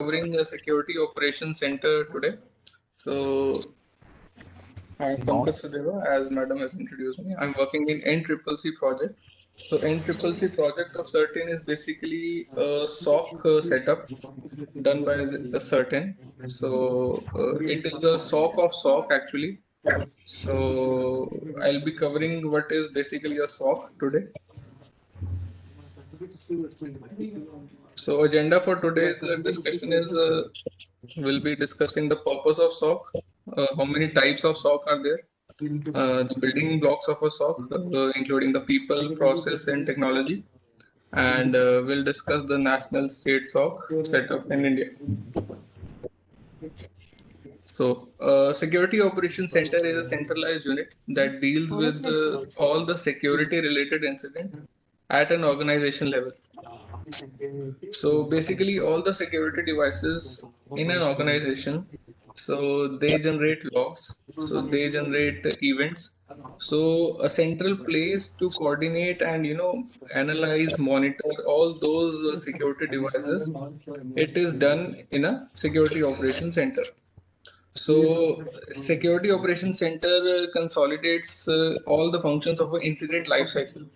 covering the Security Operations Center today. So I'm Pankaj Sadeva, as Madam has introduced me. I'm working in NCCC project. So NCCC project of Certain is basically a SOC setup done by the Certain. So it is a SOC of SOC actually. So I'll be covering what is basically a SOC today. So agenda for today's discussion is we'll be discussing the purpose of SOC, how many types of SOC are there, the building blocks of a SOC, including the people, process, and technology, and we'll discuss the national state SOC setup in India. So, Security Operations Center is a centralized unit that deals with all the security related incident at an organization level. So basically, all the security devices in an organization, so they generate logs, so they generate events. So a central place to coordinate and analyze, monitor all those security devices. It is done in a security operations center. So security operations center consolidates all the functions of an incident lifecycle.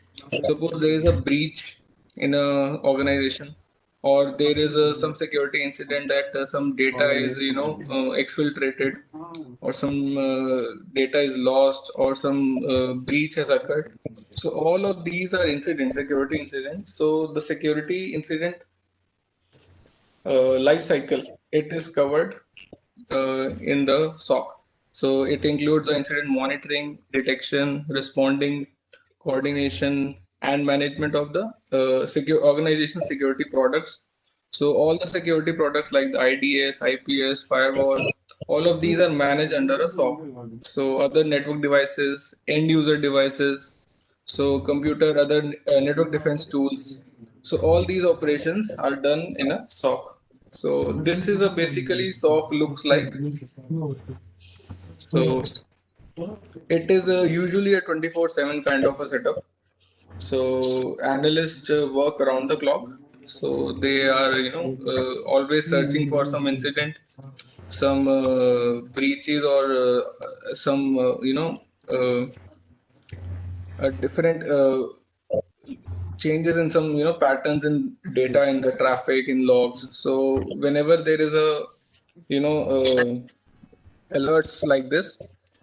Suppose there is a breach in a organization, or there is some security incident that some data is exfiltrated, or some data is lost, or some breach has occurred. So all of these are incidents, security incidents. So the security incident life cycle, it is covered in the SOC. So it includes the incident monitoring, detection, responding, coordination, and management of the organization security products. So all the security products like the IDS, IPS, firewall, all of these are managed under a SOC. So other network devices, end user devices, so computer, other network defense tools. So all these operations are done in a SOC. So this is a basically SOC looks like. So it is usually a 24/7 kind of a setup. So analysts work around the clock. So they are always searching for some incident, some breaches, or some different changes in some patterns in data in the traffic in logs. So whenever there is a alerts like this,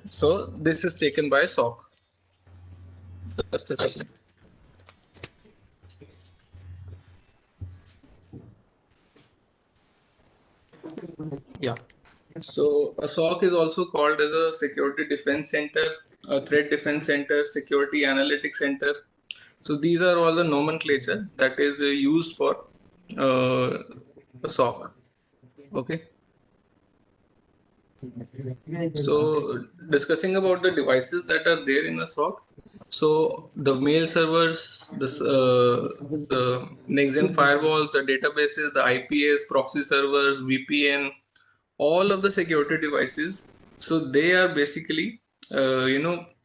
so this is taken by SOC. Just a second. Yeah. So a SOC is also called as a security defense center, a threat defense center, security analytics center. So these are all the nomenclature that is used for a SOC. Okay. So discussing about the devices that are there in a SOC. So the mail servers, the next-gen firewalls, the databases, the IPS, proxy servers, VPN, all of the security devices. So they are basically,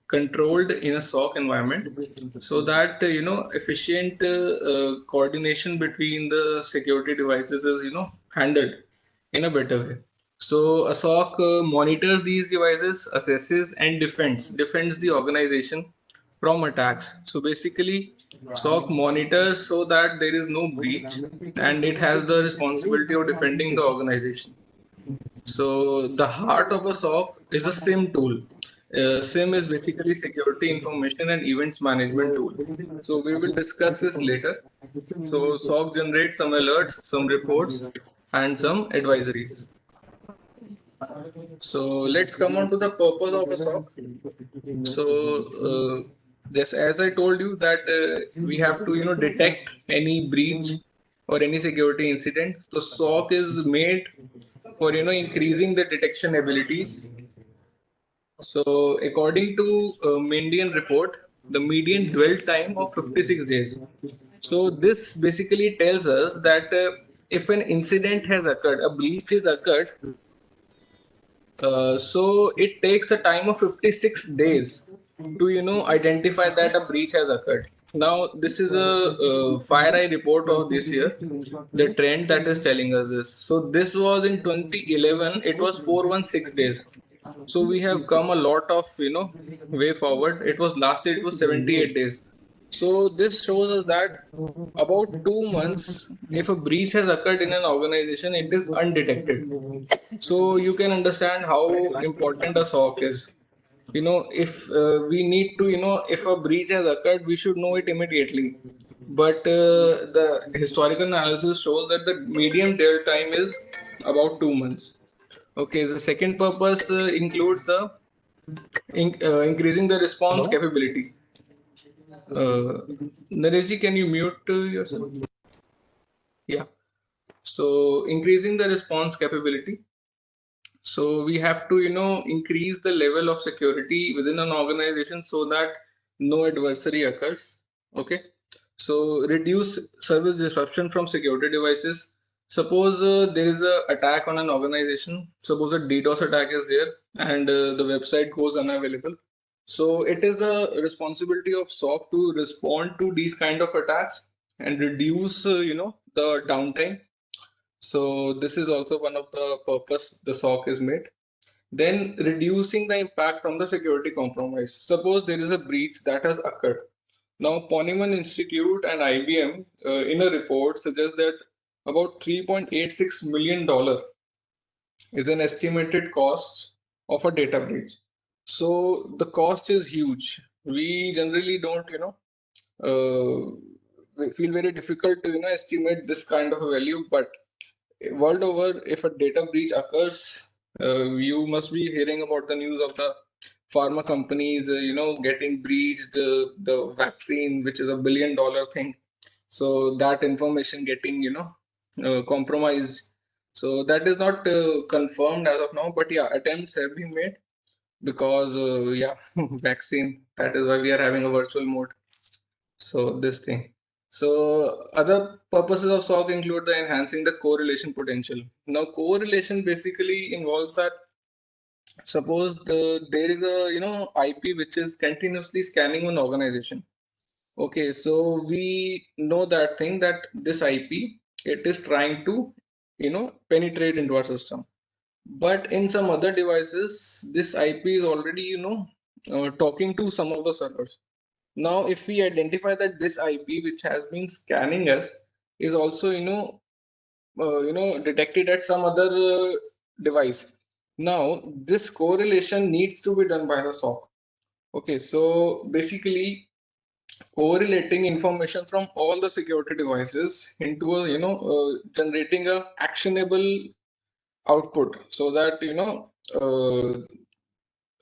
controlled in a SOC environment, so that efficient coordination between the security devices is handled in a better way. So a SOC monitors these devices, assesses and defends the organization from attacks. So basically, SOC monitors so that there is no breach, and it has the responsibility of defending the organization. So the heart of a SOC is a SIM tool. SIM is basically security information and events management tool. So we will discuss this later. So SOC generates some alerts, some reports, and some advisories. So let's come on to the purpose of a SOC. So this, as I told you, that we have to detect any breach or any security incident. So SOC is made for increasing the detection abilities. So according to Mandiant report, the median dwell time of 56 days. So this basically tells us that if an incident has occurred, a breach has occurred, so it takes a time of 56 days to identify that a breach has occurred. Now this is a FireEye report of this year. The trend that is telling us this. So this was in 2011. It was 416 days. So we have come a lot of way forward. It was last year. It was 78 days. So this shows us that about 2 months, if a breach has occurred in an organization, it is undetected. So you can understand how important a SOC is. If we need to, if a breach has occurred, we should know it immediately. But the historical analysis shows that the median dwell time is about 2 months. Okay, the second purpose includes the increasing the response capability. Naresh, can you mute yourself? Yeah. So increasing the response capability. So we have to, increase the level of security within an organization so that no adversary occurs. Okay. So reduce service disruption from security devices. Suppose there is a attack on an organization. Suppose a DDoS attack is there and the website goes unavailable. So it is the responsibility of SOC to respond to these kind of attacks and reduce, the downtime. So this is also one of the purpose the SOC is made. Then reducing the impact from the security compromise. Suppose there is a breach that has occurred. Now, Ponemon Institute and IBM in a report suggest that about $3.86 million is an estimated cost of a data breach. So the cost is huge. We generally don't, we feel very difficult to, estimate this kind of a value. But world over, if a data breach occurs, you must be hearing about the news of the pharma companies, getting breached, the vaccine, which is $1 billion thing. So that information getting, compromised. So that is not confirmed as of now, but yeah, attempts have been made because, vaccine. That is why we are having a virtual mode. So this thing. So other purposes of SOC include the enhancing the correlation potential. Now correlation basically involves that suppose there is a IP which is continuously scanning an organization. Okay, so we know that thing that this IP it is trying to penetrate into our system. But in some other devices, this IP is already talking to some of the servers. Now, if we identify that this IP which has been scanning us is also detected at some other device. Now, this correlation needs to be done by the SOC. Okay, so basically correlating information from all the security devices into a generating a actionable output so that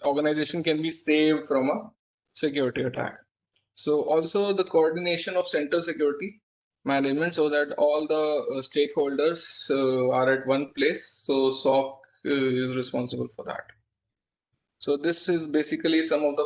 organization can be saved from a security attack. So also the coordination of central security management so that all the stakeholders are at one place. So SOC is responsible for that. So this is basically some of the